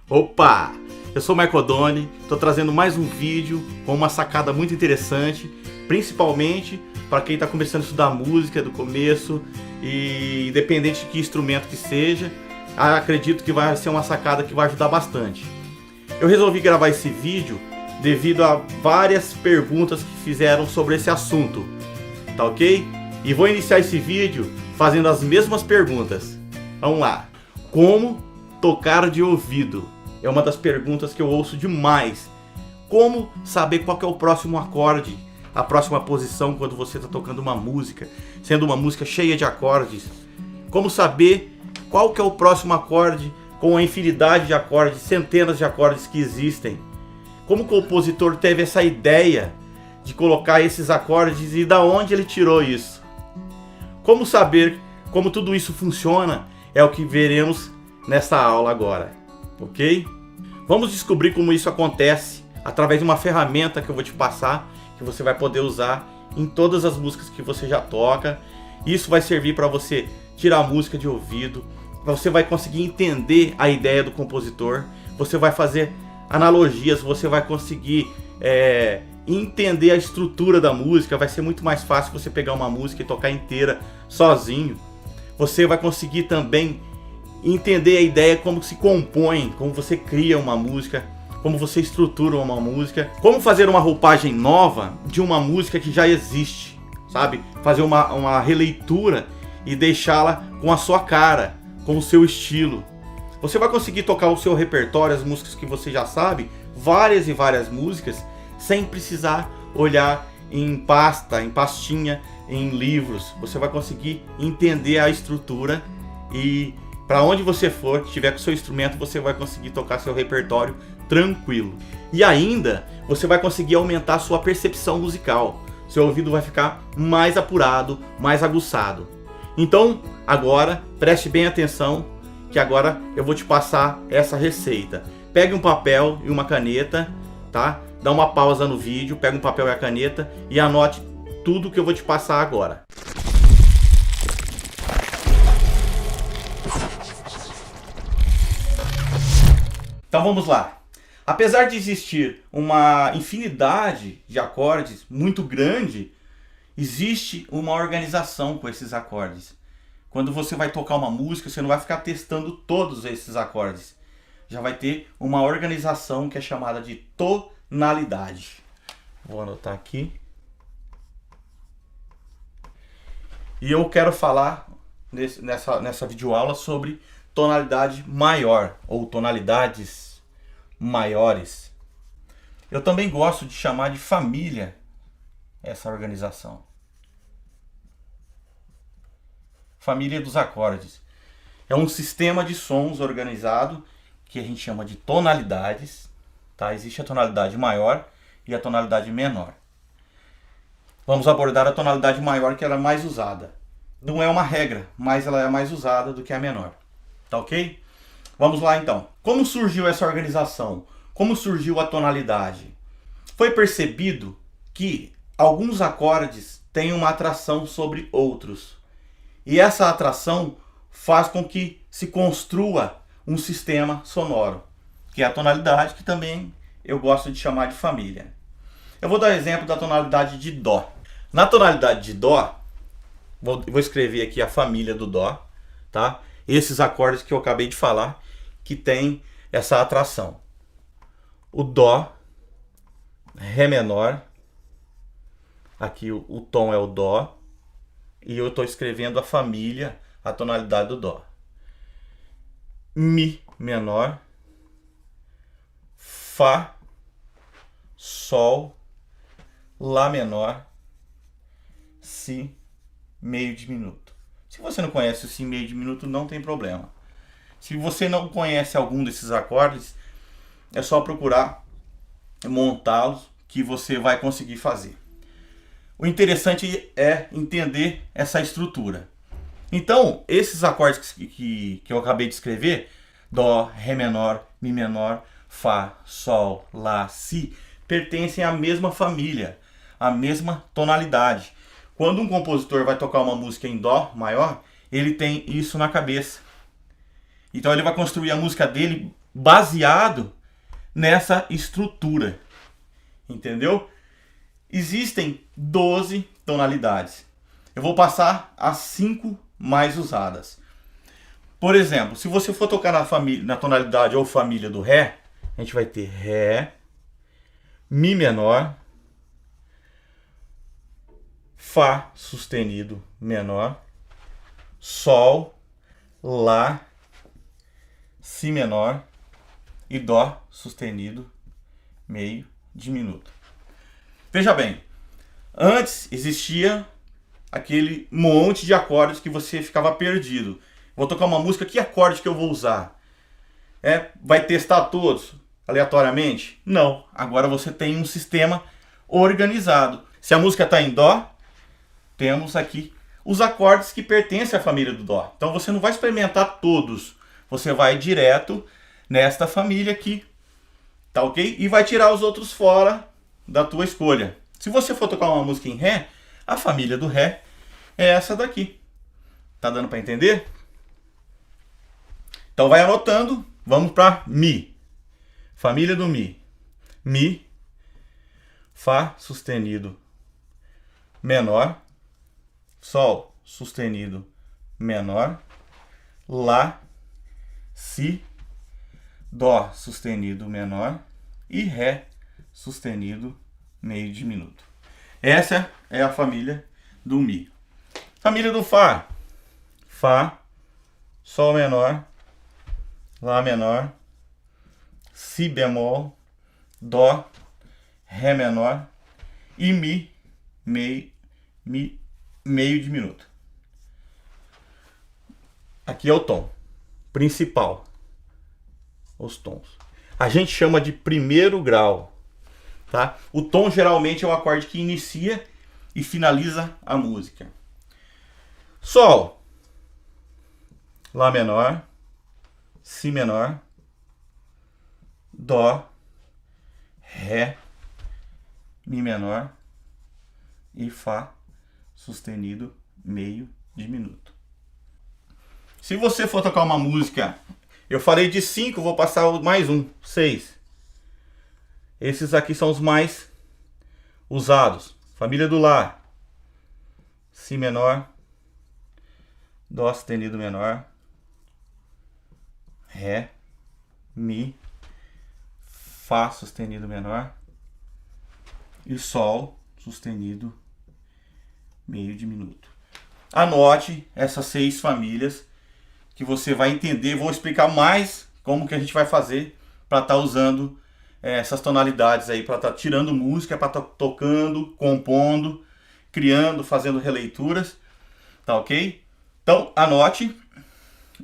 Opa! Eu sou o Michael O'Donnell, estou trazendo mais um vídeo com uma sacada muito interessante, principalmente para quem está começando a estudar música do começo e independente de que instrumento que seja, acredito que vai ser uma sacada que vai ajudar bastante. Eu resolvi gravar esse vídeo devido a várias perguntas que fizeram sobre esse assunto, tá ok? E vou iniciar esse vídeo fazendo as mesmas perguntas. Vamos lá! Como tocar de ouvido? É uma das perguntas que eu ouço demais. Como saber qual que é o próximo acorde, a próxima posição quando você está tocando uma música, sendo uma música cheia de acordes? Como saber qual que é o próximo acorde com a infinidade de acordes, centenas de acordes que existem? Como o compositor teve essa ideia de colocar esses acordes e da onde ele tirou isso? Como saber como tudo isso funciona é o que veremos nessa aula agora. Ok? Vamos descobrir como isso acontece através de uma ferramenta que eu vou te passar, que você vai poder usar em todas as músicas que você já toca. Isso vai servir para você tirar a música de ouvido, você vai conseguir entender a ideia do compositor, você vai fazer analogias, você vai conseguir entender a estrutura da música. Vai ser muito mais fácil você pegar uma música e tocar inteira sozinho. Você vai conseguir também entender a ideia, como se compõe, como você cria uma música, como você estrutura uma música, como fazer uma roupagem nova de uma música que já existe, sabe? Fazer uma releitura e deixá-la com a sua cara, com o seu estilo. Você vai conseguir tocar o seu repertório, as músicas que você já sabe, várias e várias músicas, sem precisar olhar em pasta, em pastinha, em livros. Você vai conseguir entender a estrutura e para onde você for, que estiver com o seu instrumento, você vai conseguir tocar seu repertório tranquilo. E ainda, você vai conseguir aumentar a sua percepção musical. Seu ouvido vai ficar mais apurado, mais aguçado. Então, agora, preste bem atenção, que agora eu vou te passar essa receita. Pegue um papel e uma caneta, tá? Dá uma pausa no vídeo, pega um papel e a caneta e anote tudo que eu vou te passar agora. Então vamos lá. Apesar de existir uma infinidade de acordes muito grande, existe uma organização com esses acordes. Quando você vai tocar uma música, você não vai ficar testando todos esses acordes. Já vai ter uma organização que é chamada de tonalidade. Vou anotar aqui. E eu quero falar nessa videoaula sobre tonalidade maior ou tonalidades maiores. Eu também gosto de chamar de família essa organização. Família dos acordes. É um sistema de sons organizado que a gente chama de tonalidades, tá? Existe a tonalidade maior e a tonalidade menor. Vamos abordar a tonalidade maior, que ela é mais usada. Não é uma regra, mas ela é mais usada do que a menor. Tá ok? Vamos lá então. Como surgiu essa organização? Como surgiu a tonalidade? Foi percebido que alguns acordes têm uma atração sobre outros. E essa atração faz com que se construa um sistema sonoro, que é a tonalidade, que também eu gosto de chamar de família. Eu vou dar exemplo da tonalidade de Dó. Na tonalidade de Dó, vou escrever aqui a família do Dó, tá? Esses acordes que eu acabei de falar, que tem essa atração. O Dó, Ré menor, aqui o tom é o Dó, e eu estou escrevendo a família, a tonalidade do Dó. Mi menor, Fá, Sol, Lá menor, Si meio diminuto. Se você não conhece o Si meio diminuto, não tem problema. Se você não conhece algum desses acordes, é só procurar montá-los que você vai conseguir fazer. O interessante é entender essa estrutura. Então, esses acordes que eu acabei de escrever, Dó, Ré menor, Mi menor, Fá, Sol, Lá, Si, pertencem à mesma família, à mesma tonalidade. Quando um compositor vai tocar uma música em Dó maior, ele tem isso na cabeça. Então ele vai construir a música dele baseado nessa estrutura, entendeu? Existem 12 tonalidades. Eu vou passar as 5 mais usadas. Por exemplo, se você for tocar na tonalidade ou família do Ré, a gente vai ter Ré, Mi menor, Fá sustenido menor, Sol, Lá, Si menor e Dó sustenido meio diminuto. Veja bem, antes existia aquele monte de acordes que você ficava perdido. Vou tocar uma música, que acorde que eu vou usar? Vai testar todos aleatoriamente? Não. Agora você tem um sistema organizado. Se a música está em Dó, temos aqui os acordes que pertencem à família do Dó. Então você não vai experimentar todos. Você vai direto nesta família aqui. Tá ok? E vai tirar os outros fora da tua escolha. Se você for tocar uma música em Ré, a família do Ré é essa daqui. Tá dando para entender? Então vai anotando. Vamos para Mi. Família do Mi. Mi, Fá sustenido menor, Sol sustenido menor, Lá, Si, Dó sustenido menor e Ré sustenido meio diminuto. Essa é a família do Mi. Família do Fá. Fá, Sol menor, Lá menor, Si bemol, Dó, Ré menor e Mi meio diminuto. Aqui é o tom principal. Os tons. A gente chama de primeiro grau, tá? O tom geralmente é o acorde que inicia e finaliza a música. Sol, Lá menor, Si menor, Dó, Ré, Mi menor e Fá sustenido meio diminuto. Se você for tocar uma música, eu falei de 5, vou passar mais um, 6. Esses aqui são os mais usados. Família do Lá, Si menor, Dó sustenido menor, Ré, Mi, Fá sustenido menor e Sol sustenido meio diminuto. Anote essas 6 famílias que você vai entender. Vou explicar mais como que a gente vai fazer para estar usando essas tonalidades aí, para estar tirando música, para estar tocando, compondo, criando, fazendo releituras, tá ok? Então anote.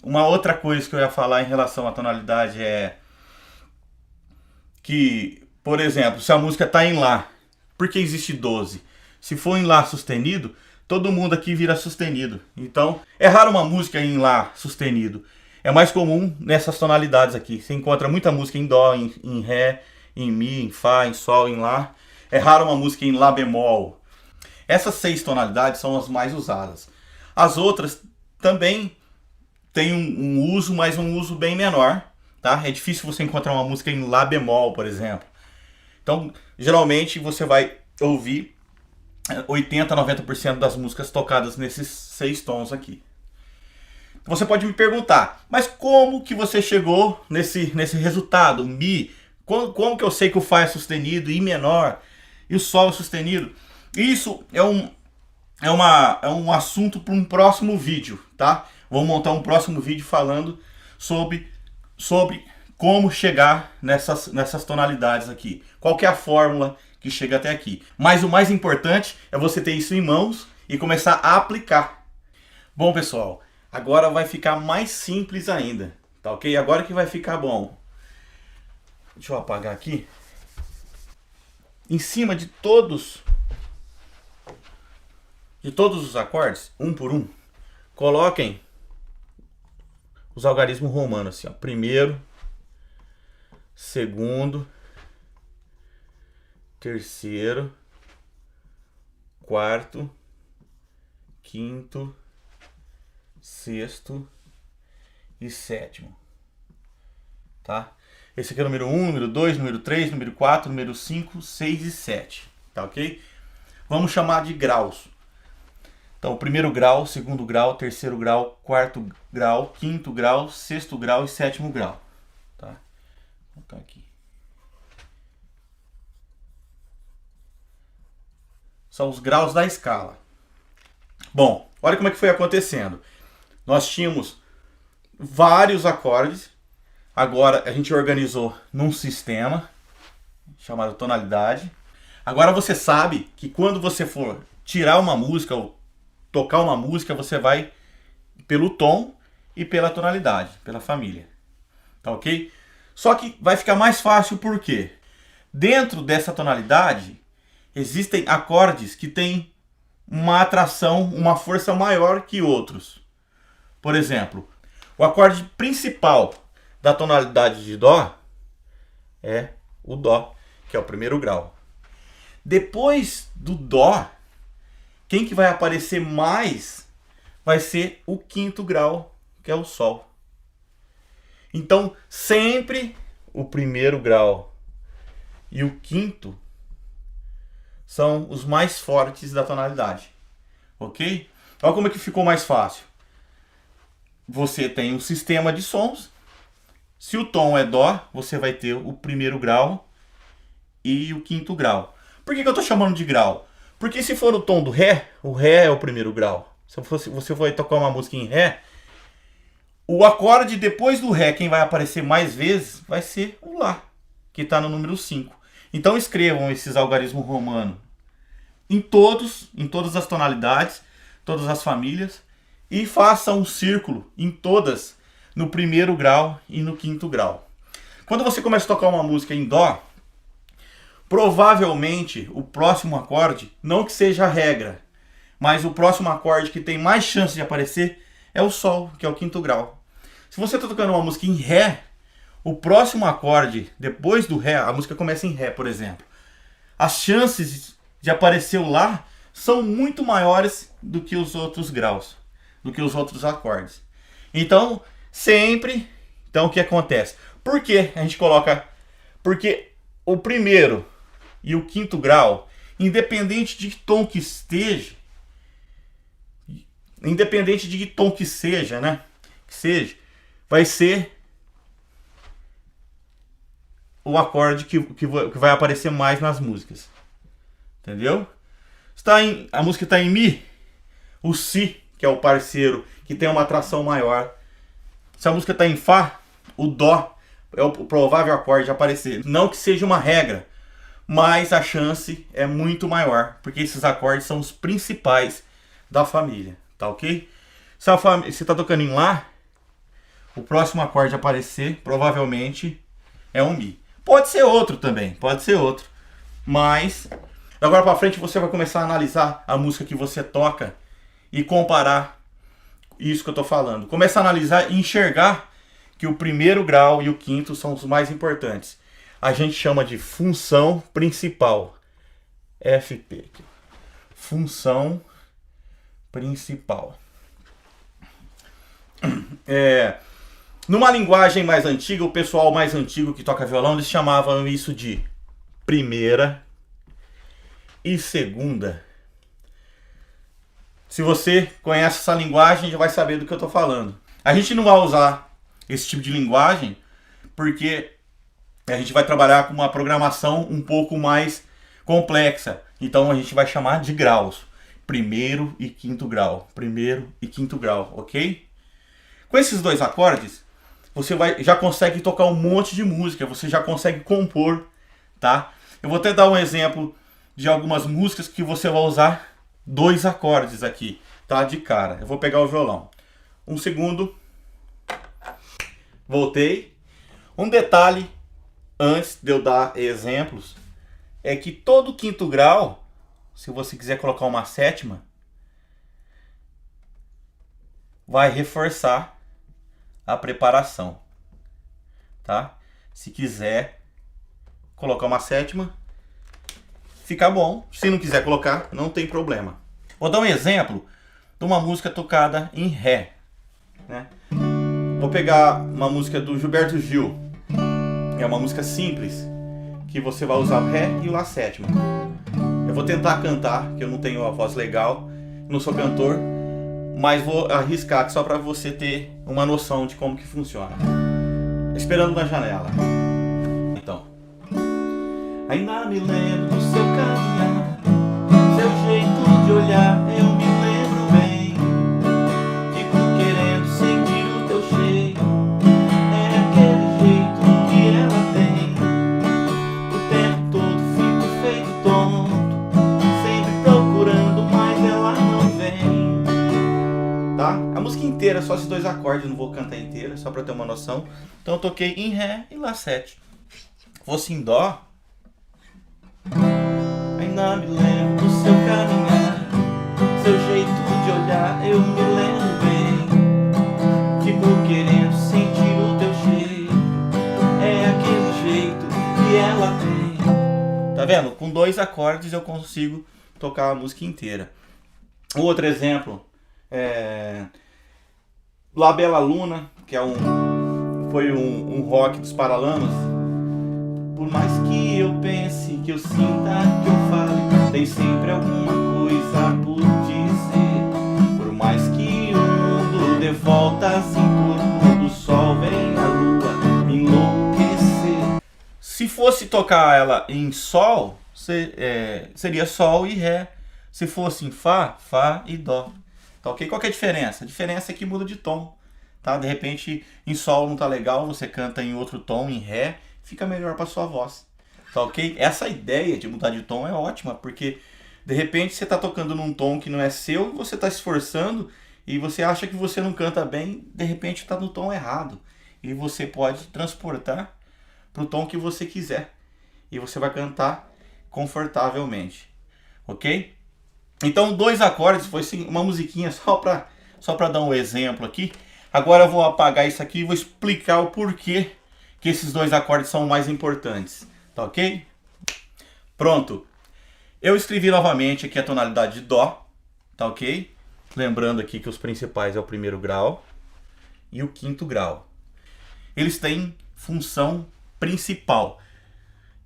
Uma outra coisa que eu ia falar em relação à tonalidade é que, por exemplo, se a música está em Lá, porque existe 12? Se for em Lá sustenido, todo mundo aqui vira sustenido. Então, é raro uma música em Lá sustenido. É mais comum nessas tonalidades aqui. Você encontra muita música em Dó, em Ré, em Mi, em Fá, em Sol, em Lá. É raro uma música em Lá bemol. Essas 6 tonalidades são as mais usadas. As outras também têm um uso, mas um uso bem menor. Tá? É difícil você encontrar uma música em Lá bemol, por exemplo. Então, geralmente você vai ouvir 80, 90% das músicas tocadas nesses 6 tons aqui. Você pode me perguntar, mas como que você chegou nesse resultado? Mi, como que eu sei que o Fá é sustenido, I menor e o Sol é sustenido? Isso é um assunto para um próximo vídeo, tá? Vou montar um próximo vídeo falando sobre como chegar nessas tonalidades aqui. Qual que é a fórmula que chega até aqui. Mas o mais importante é você ter isso em mãos e começar a aplicar. Bom, pessoal, agora vai ficar mais simples ainda, tá ok? Agora que vai ficar bom. Deixa eu apagar aqui. Em cima de todos os acordes, um por um, coloquem os algarismos romanos assim, ó. Primeiro, segundo, terceiro, quarto, quinto, sexto e sétimo, tá? Esse aqui é o número 1, número 2, número 3, número 4, número 5, 6 e 7. Tá ok? Vamos chamar de graus. Então, o primeiro grau, segundo grau, terceiro grau, quarto grau, quinto grau, sexto grau e sétimo grau. Tá? Vou colocar aqui. São os graus da escala. Bom, olha como é que foi acontecendo. Nós tínhamos vários acordes. Agora a gente organizou num sistema chamado tonalidade. Agora você sabe que quando você for tirar uma música ou tocar uma música, você vai pelo tom e pela tonalidade, pela família. Tá ok? Só que vai ficar mais fácil porque dentro dessa tonalidade existem acordes que têm uma atração, uma força maior que outros. Por exemplo, o acorde principal da tonalidade de Dó é o Dó, que é o primeiro grau. Depois do Dó, quem que vai aparecer mais vai ser o quinto grau, que é o Sol. Então, sempre o primeiro grau e o quinto são os mais fortes da tonalidade. Ok? Olha como é que ficou mais fácil. Você tem um sistema de sons. Se o tom é Dó, você vai ter o primeiro grau e o quinto grau. Por que eu estou chamando de grau? Porque se for o tom do Ré, o Ré é o primeiro grau. Se você for tocar uma música em Ré, o acorde depois do Ré, quem vai aparecer mais vezes, vai ser o Lá, que está no número 5. Então escrevam esses algarismos romanos em todas as tonalidades, todas as famílias, e façam um círculo em todas, no primeiro grau e no quinto grau. Quando você começa a tocar uma música em Dó, provavelmente o próximo acorde, não que seja a regra, mas o próximo acorde que tem mais chance de aparecer é o Sol, que é o quinto grau. Se você está tocando uma música em Ré, o próximo acorde, depois do Ré, a música começa em Ré, por exemplo, as chances de aparecer o Lá são muito maiores do que os outros graus, do que os outros acordes. Então, sempre, o que acontece? Por que a gente coloca? Porque o primeiro e o quinto grau, independente de que tom que esteja, né? Vai ser o acorde que vai aparecer mais nas músicas. Entendeu? A música está em Mi, o Si, que é o parceiro, que tem uma atração maior. Se a música está em Fá, o Dó é o provável acorde de aparecer. Não que seja uma regra, mas a chance é muito maior, porque esses acordes são os principais da família, tá ok? Se você está tocando em Lá, o próximo acorde a aparecer provavelmente é um Mi. Pode ser outro também, pode ser outro. Mas agora para frente você vai começar a analisar a música que você toca e comparar isso que eu estou falando. Começa a analisar e enxergar que o primeiro grau e o quinto são os mais importantes. A gente chama de função principal. FP. Função principal. Numa linguagem mais antiga, o pessoal mais antigo que toca violão, eles chamavam isso de primeira e segunda. Se você conhece essa linguagem, já vai saber do que eu estou falando. A gente não vai usar esse tipo de linguagem porque a gente vai trabalhar com uma programação um pouco mais complexa. Então a gente vai chamar de graus. Primeiro e quinto grau. Primeiro e quinto grau, ok? Com esses dois acordes, você já consegue tocar um monte de música. Você já consegue compor, tá? Eu vou até dar um exemplo de algumas músicas que você vai usar dois acordes aqui, tá? De cara. Eu vou pegar o violão. Um segundo. Voltei. Um detalhe, antes de eu dar exemplos, é que todo quinto grau, se você quiser colocar uma sétima, vai reforçar a preparação, tá? Se quiser colocar uma sétima, fica bom. Se não quiser colocar, não tem problema. Vou dar um exemplo de uma música tocada em Ré, né? Vou pegar uma música do Gilberto Gil, É uma música simples, que você vai usar o Ré e o Lá sétima. Eu vou tentar cantar, que eu não tenho a voz legal, não sou cantor, mas vou arriscar só para você ter uma noção de como que funciona. Esperando na janela. Então. Ainda me lembro do seu caminhar, seu jeito de olhar, eu me lembro bem. Fico querendo sentir o teu cheiro, é aquele jeito que ela tem. O tempo todo fico feito tonto, sempre procurando, mas ela não vem. Tá? A música inteira, só esses 2 acordes, não vou cantar inteira, só pra ter uma noção. Então eu toquei em Ré e Lá 7. Fosse em Dó. Ainda me lembro do seu caminhar, seu jeito de olhar, eu me lembro bem. Fico querendo sentir o teu cheiro, é aquele jeito que ela tem. Tá vendo? Com 2 acordes eu consigo tocar a música inteira. Outro exemplo é La Bella Luna, que foi um rock dos Paralamas. Por mais que eu pense, que eu sinta, que eu fale, tem sempre alguma coisa por dizer. Por mais que o mundo dê voltas em torno do sol, vem a lua me enlouquecer. Se fosse tocar ela em Sol, seria Sol e Ré. Se fosse em Fá, Fá e Dó. Tá ok? Qual que é a diferença? A diferença é que muda de tom. Tá? De repente, em Sol não tá legal, você canta em outro tom, em Ré, fica melhor para sua voz, tá ok? Essa ideia de mudar de tom é ótima, porque de repente você está tocando num tom que não é seu, você está esforçando e você acha que você não canta bem, de repente está no tom errado. E você pode transportar para o tom que você quiser. E você vai cantar confortavelmente, ok? Então 2 acordes, foi sim, uma musiquinha só para dar um exemplo aqui. Agora eu vou apagar isso aqui e vou explicar o porquê que esses 2 acordes são mais importantes, tá ok? Pronto. Eu escrevi novamente aqui a tonalidade de Dó, tá ok? Lembrando aqui que os principais é o 1º grau e o 5º grau. Eles têm função principal.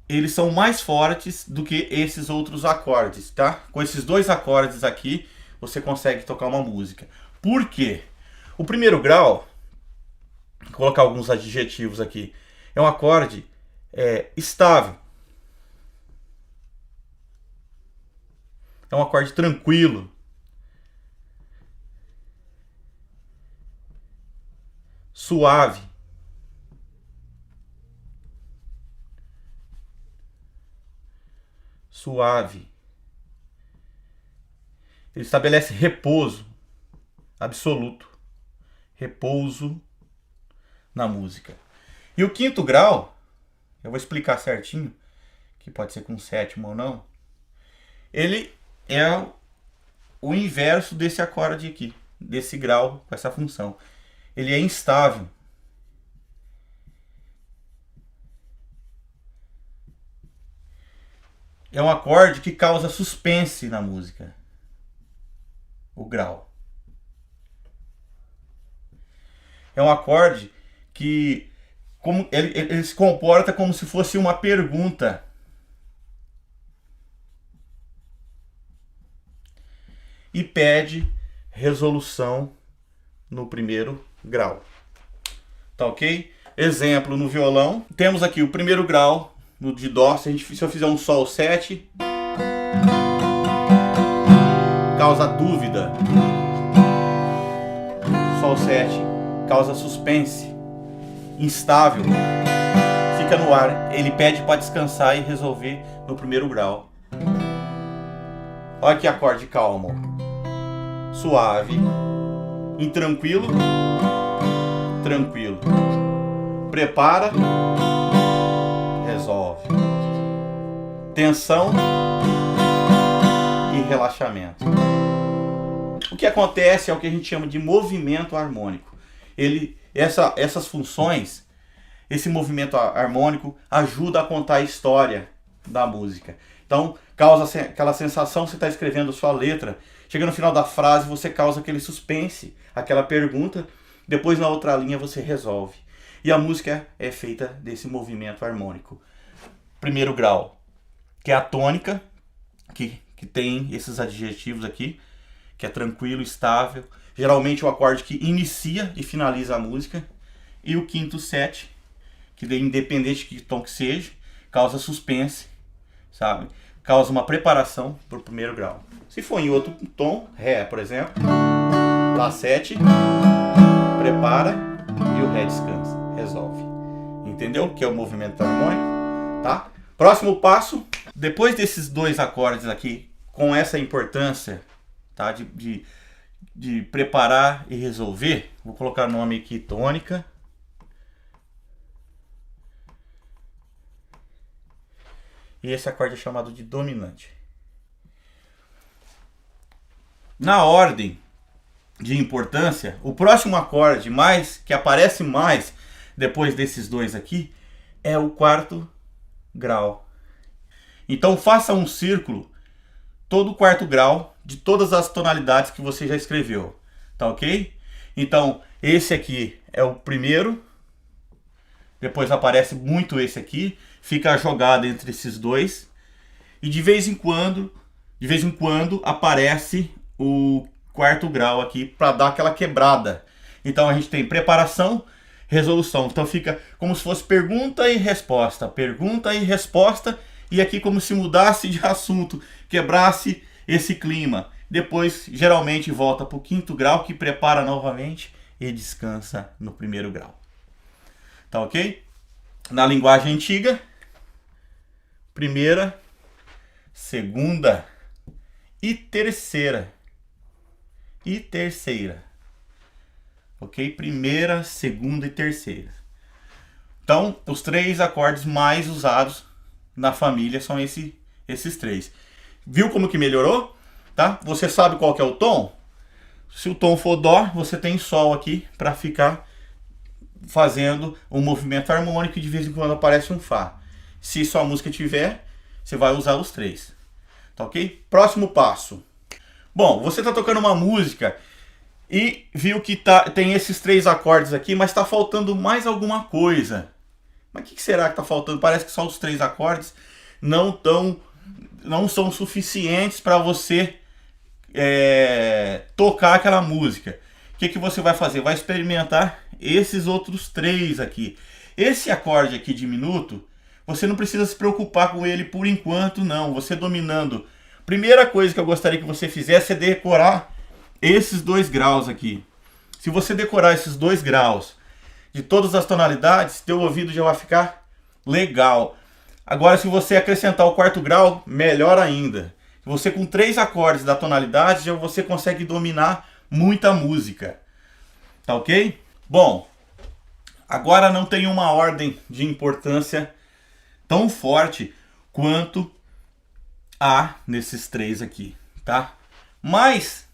Eles são mais fortes do que esses outros acordes, tá? Com esses 2 acordes aqui, você consegue tocar uma música. Por quê? O 1º grau, vou colocar alguns adjetivos aqui, é um acorde estável. É um acorde tranquilo. Suave. Suave. Ele estabelece repouso absoluto. Repouso na música. E o 5º grau, eu vou explicar certinho, que pode ser com 7º ou não. Ele é o inverso desse acorde aqui, desse grau com essa função. Ele é instável. É um acorde que causa suspense na música. O grau. É um acorde que ele se comporta como se fosse uma pergunta. E pede resolução no 1º grau. Tá ok? Exemplo no violão. Temos aqui o 1º grau no de Dó. Se eu fizer um Sol 7, causa dúvida. Sol 7 causa suspense. Instável. Fica no ar. Ele pede para descansar e resolver no 1º grau. Olha que acorde calmo. Suave. Intranquilo. Tranquilo. Prepara. Resolve. Tensão e relaxamento. O que acontece é o que a gente chama de movimento harmônico. Essas funções, esse movimento harmônico ajuda a contar a história da música. Então, causa aquela sensação, você está escrevendo a sua letra, chega no final da frase, você causa aquele suspense, aquela pergunta, depois na outra linha você resolve. E a música é feita desse movimento harmônico. Primeiro grau, que é a tônica, que tem esses adjetivos aqui, que é tranquilo, estável. Geralmente o acorde que inicia e finaliza a música. E o quinto set, que independente de que tom que seja, causa suspense, sabe? Causa uma preparação para o primeiro grau. Se for em outro tom, Ré, por exemplo, Lá 7, prepara e o Ré descansa, resolve. Entendeu? Que é o movimento harmônico, tá? Próximo passo, depois desses dois acordes aqui, com essa importância, tá? De preparar e resolver, vou colocar o nome aqui, tônica. E esse acorde é chamado de dominante. Na ordem de importância, o próximo acorde que aparece mais depois desses dois aqui é o quarto grau. Então faça um círculo todo o quarto grau de todas as tonalidades que você já escreveu, tá ok? Então esse aqui é o primeiro, depois aparece muito esse aqui, fica jogado entre esses dois e de vez em quando aparece o quarto grau aqui para dar aquela quebrada. Então a gente tem preparação, resolução. Então fica como se fosse pergunta e resposta, e aqui como se mudasse de assunto, quebrasse esse clima. Depois geralmente volta para o quinto grau, que prepara novamente e descansa no primeiro grau. Tá ok? Na linguagem antiga, primeira, segunda e terceira. Ok? Primeira, segunda e terceira. Então, os três acordes mais usados na família são esses três. Viu como que melhorou? Tá? Você sabe qual que é o tom? Se o tom for Dó, você tem Sol aqui para ficar fazendo um movimento harmônico e de vez em quando aparece um Fá. Se sua música tiver, você vai usar os três. Tá ok? Próximo passo. Bom, você está tocando uma música e viu que tem esses três acordes aqui, mas está faltando mais alguma coisa. Mas o que será que está faltando? Parece que só os três acordes não são suficientes para você tocar aquela música. O que você vai fazer? Vai experimentar esses outros três aqui. Esse acorde aqui diminuto, você não precisa se preocupar com ele por enquanto, não. Você dominando. Primeira coisa que eu gostaria que você fizesse é decorar esses dois graus aqui. Se você decorar esses dois graus de todas as tonalidades, teu ouvido já vai ficar legal. Agora, se você acrescentar o quarto grau, melhor ainda. Você com três acordes da tonalidade, já você consegue dominar muita música. Tá ok? Bom, agora não tem uma ordem de importância tão forte quanto há nesses três aqui, tá? Mas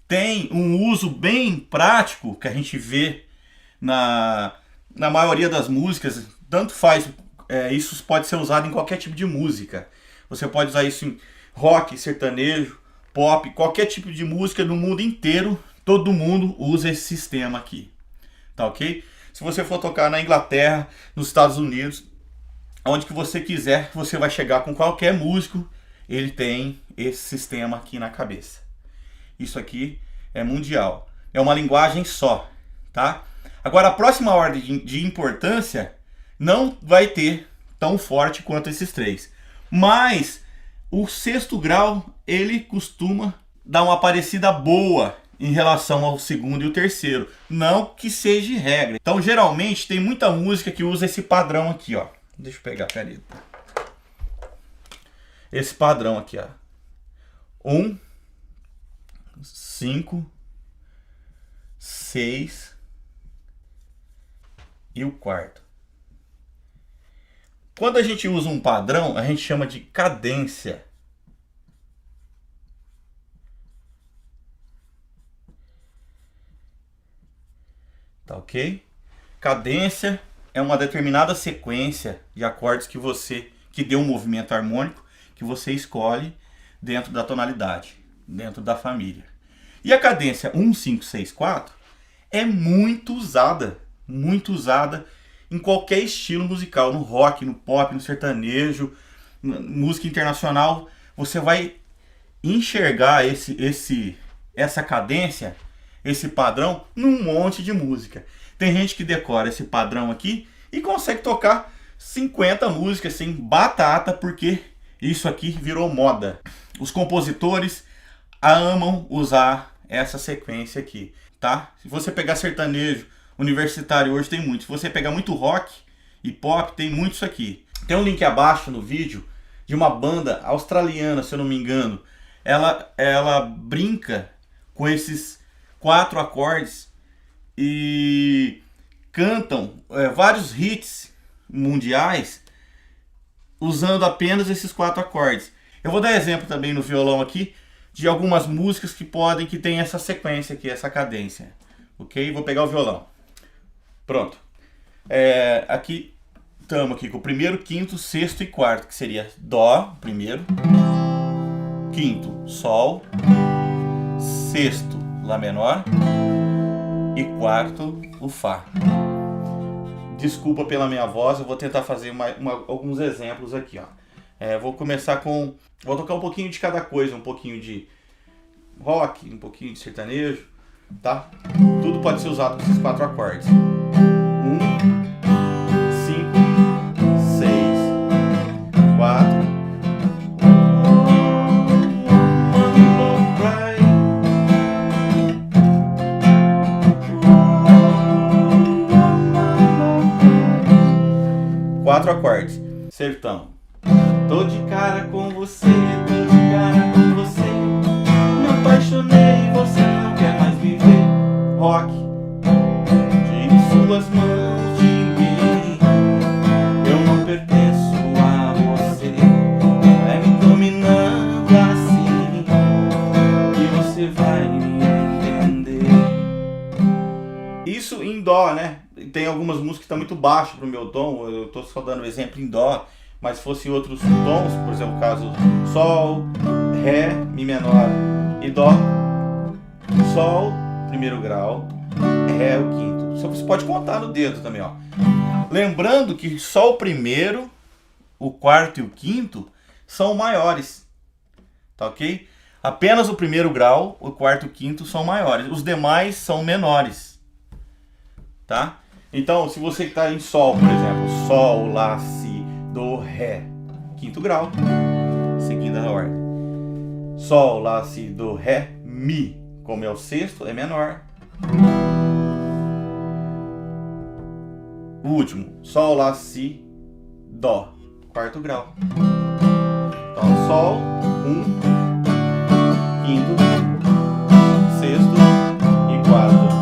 tem um uso bem prático que a gente vê na maioria das músicas. Tanto faz, isso pode ser usado em qualquer tipo de música. Você pode usar isso em rock, sertanejo, pop, qualquer tipo de música no mundo inteiro. Todo mundo usa esse sistema aqui, tá ok? Se você for tocar na Inglaterra, nos Estados Unidos, onde que você quiser, você vai chegar com qualquer músico, ele tem esse sistema aqui na cabeça. Isso aqui é mundial, é uma linguagem só, tá? Agora a próxima ordem de importância não vai ter tão forte quanto esses três, mas o sexto grau ele costuma dar uma parecida boa em relação ao segundo e o terceiro, não que seja regra. Então geralmente tem muita música que usa esse padrão aqui, ó. Deixa eu pegar a caneta. Esse padrão aqui, ó. 1, 5, 6 e o quarto. Quando a gente usa um padrão, a gente chama de cadência. Tá ok? Cadência é uma determinada sequência de acordes que dê um movimento harmônico que você escolhe dentro da tonalidade, dentro da família. E a cadência 1, 5, 6, 4 é muito usada em qualquer estilo musical, no rock, no pop, no sertanejo, música internacional. Você vai enxergar essa cadência, esse padrão num monte de música. Tem gente que decora esse padrão aqui e consegue tocar 50 músicas sem batata, porque isso aqui virou moda. Os compositores amam usar essa sequência aqui, tá? Se você pegar sertanejo universitário hoje tem muito. Se você pegar muito rock e pop, tem muito isso aqui. Tem um link abaixo no vídeo de uma banda australiana, se eu não me engano. Ela brinca com esses 4 acordes e cantam vários hits mundiais usando apenas esses 4 acordes. Eu vou dar exemplo também no violão aqui de algumas músicas que tem essa sequência aqui, essa cadência. Ok? Vou pegar o violão. Pronto. Aqui estamos aqui com o primeiro, quinto, sexto e quarto, que seria Dó, primeiro, quinto, Sol, sexto, Lá menor e quarto, o Fá. Desculpa pela minha voz, eu vou tentar fazer alguns exemplos aqui, ó. Vou começar vou tocar um pouquinho de cada coisa, um pouquinho de rock, um pouquinho de sertanejo, tá? Tudo pode ser usado com esses 4 acordes. 1, 5, 6, 4. Quatro acordes. Sertão. Tô de cara com você, tô de cara com você. Me apaixonei, você não quer mais viver. Rock. Tire suas mãos de mim. Eu não pertenço a você. Vai me dominando assim e você vai me entender. Isso em Dó, né? Tem algumas músicas que estão muito baixo pro meu tom. Eu tô só dando exemplo em Dó. Mas se fosse outros tons, por exemplo, caso Sol, Ré, Mi menor e Dó, Sol, primeiro grau, Ré, o quinto. Você pode contar no dedo também, ó. Lembrando que só o primeiro, o quarto e o quinto são maiores, tá ok? Apenas o primeiro grau, o quarto e o quinto são maiores. Os demais são menores, tá? Então, se você está em Sol, por exemplo, Sol, Lá, Si, Do, Ré, quinto grau, seguindo a ordem. Sol, Lá, Si, Do, Ré, Mi, como é o sexto, é menor. O último, Sol, Lá, Si, Dó, quarto grau. Então, Sol, quinto, sexto e quarto.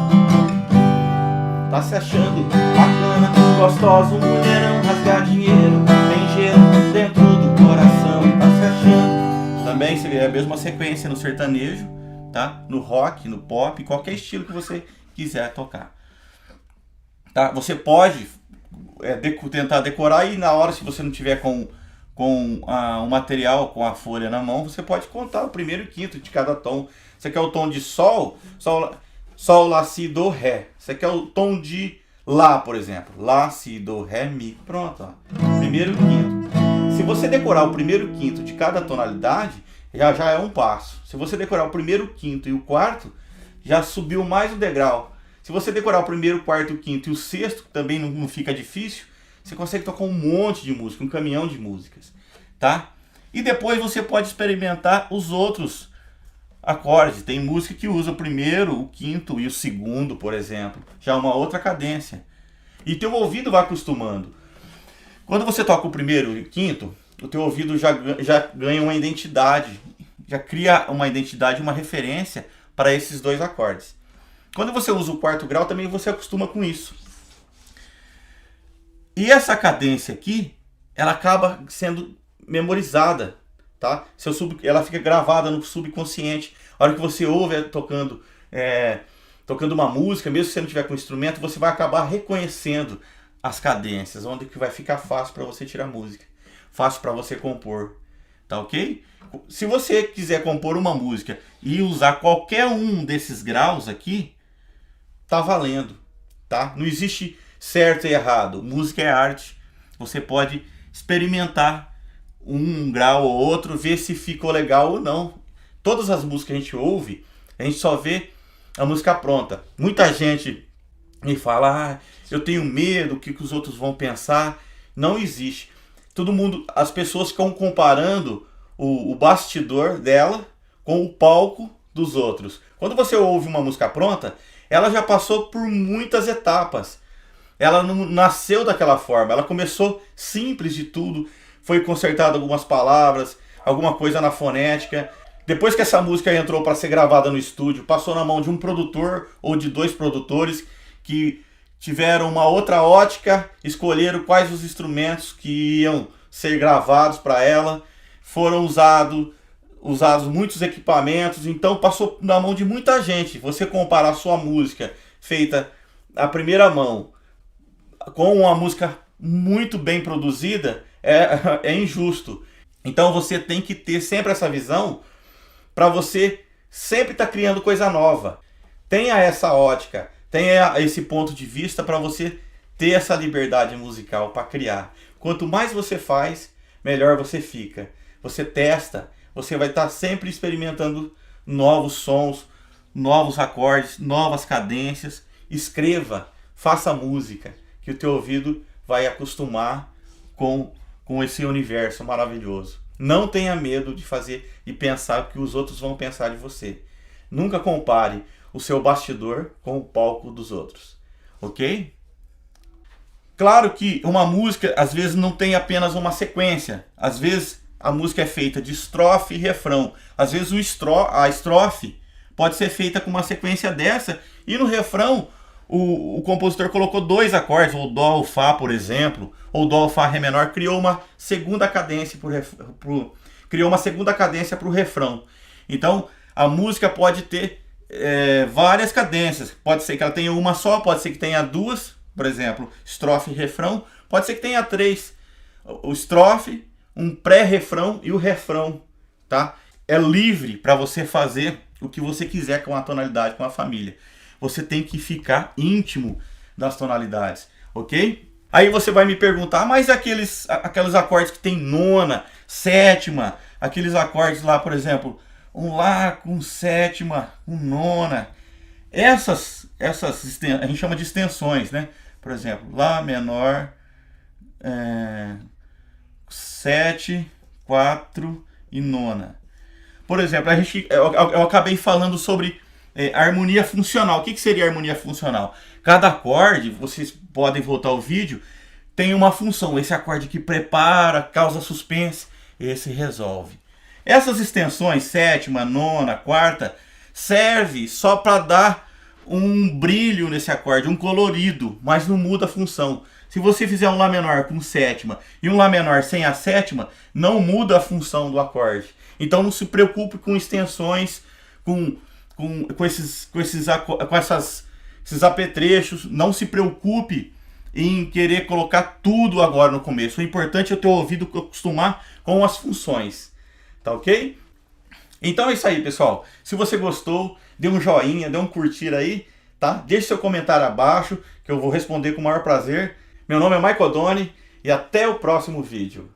Tá se achando bacana, gostoso, mulherão, rasgar dinheiro, tem gelo dentro do coração, tá se achando. Também seria a mesma sequência no sertanejo, tá? No rock, no pop, qualquer estilo que você quiser tocar. Tá? Você pode tentar decorar e na hora, se você não tiver com o material, com a folha na mão, você pode contar o primeiro e quinto de cada tom. Você quer o tom de Sol, Lá, Si, Do, Ré. Você quer o tom de Lá, por exemplo. Lá, Si, Do, Ré, Mi. Pronto, ó. Primeiro e quinto. Se você decorar o primeiro e quinto de cada tonalidade, já é um passo. Se você decorar o primeiro, quinto e o quarto, já subiu mais um degrau. Se você decorar o primeiro, quarto, o quinto e o sexto, também não fica difícil, você consegue tocar um monte de música, um caminhão de músicas, tá? E depois você pode experimentar os outros acordes. Tem música que usa o primeiro, o quinto e o segundo, por exemplo. Já é uma outra cadência. E teu ouvido vai acostumando. Quando você toca o primeiro e o quinto, o teu ouvido já ganha uma identidade. Já cria uma identidade, uma referência para esses dois acordes. Quando você usa o quarto grau, também você acostuma com isso. E essa cadência aqui, ela acaba sendo memorizada, tá? Ela fica gravada no subconsciente. A hora que você ouve tocando uma música, mesmo se você não tiver com instrumento, você vai acabar reconhecendo as cadências, onde que vai ficar fácil para você tirar música, fácil para você compor, tá ok? Se você quiser compor uma música e usar qualquer um desses graus aqui, tá valendo, tá? Não existe certo e errado. Música é arte. Você pode experimentar um grau ou outro, ver se ficou legal ou não. Todas as músicas que a gente ouve, a gente só vê a música pronta. Muita gente me fala, eu tenho medo, o que os outros vão pensar. Não existe. Todo mundo, as pessoas ficam comparando o bastidor dela com o palco dos outros. Quando você ouve uma música pronta, ela já passou por muitas etapas. Ela não nasceu daquela forma. Ela começou simples de tudo. Foi consertada algumas palavras, alguma coisa na fonética. Depois que essa música entrou para ser gravada no estúdio, passou na mão de um produtor ou de 2 produtores que tiveram uma outra ótica, escolheram quais os instrumentos que iam ser gravados para ela. Foram usados muitos equipamentos, então passou na mão de muita gente. Você comparar a sua música feita à primeira mão com uma música muito bem produzida é injusto. Então você tem que ter sempre essa visão para você sempre estar criando coisa nova. Tenha essa ótica, tenha esse ponto de vista para você ter essa liberdade musical para criar. Quanto mais você faz, melhor você fica. Você testa, você vai estar sempre experimentando novos sons, novos acordes, novas cadências. Escreva, faça música, que o teu ouvido vai acostumar com esse universo maravilhoso. Não tenha medo de fazer e pensar o que os outros vão pensar de você. Nunca compare o seu bastidor com o palco dos outros. Ok? Claro que uma música às vezes não tem apenas uma sequência. Às vezes a música é feita de estrofe e refrão. Às vezes a estrofe pode ser feita com uma sequência dessa e no refrão o compositor colocou 2 acordes, ou Dó ou Fá, por exemplo, ou Dó ou Fá Ré menor, criou uma segunda cadência para o refrão. Então a música pode ter várias cadências. Pode ser que ela tenha uma só, pode ser que tenha 2, por exemplo, estrofe e refrão. Pode ser que tenha 3, o estrofe, um pré-refrão e o refrão, tá? É livre para você fazer o que você quiser com a tonalidade, com a família. Você tem que ficar íntimo das tonalidades, ok? Aí você vai me perguntar, mas aqueles acordes que tem nona, sétima, aqueles acordes lá, por exemplo, um Lá com sétima, com nona, essas a gente chama de extensões, né? Por exemplo, Lá menor, 7, 4 e nona. Por exemplo, eu acabei falando sobre harmonia funcional. O que seria harmonia funcional? Cada acorde, vocês podem voltar ao vídeo, tem uma função. Esse acorde que prepara, causa suspense, esse resolve. Essas extensões, sétima, nona, quarta, serve só para dar um brilho nesse acorde, um colorido, mas não muda a função. Se você fizer um Lá menor com sétima e um Lá menor sem a sétima, não muda a função do acorde. Então não se preocupe com extensões, com esses apetrechos. Não se preocupe em querer colocar tudo agora no começo. O importante é o teu ouvido acostumar com as funções. Tá ok? Então é isso aí, pessoal. Se você gostou, dê um joinha, dê um curtir aí, tá? Deixe seu comentário abaixo, que eu vou responder com o maior prazer. Meu nome é Michael Doni e até o próximo vídeo.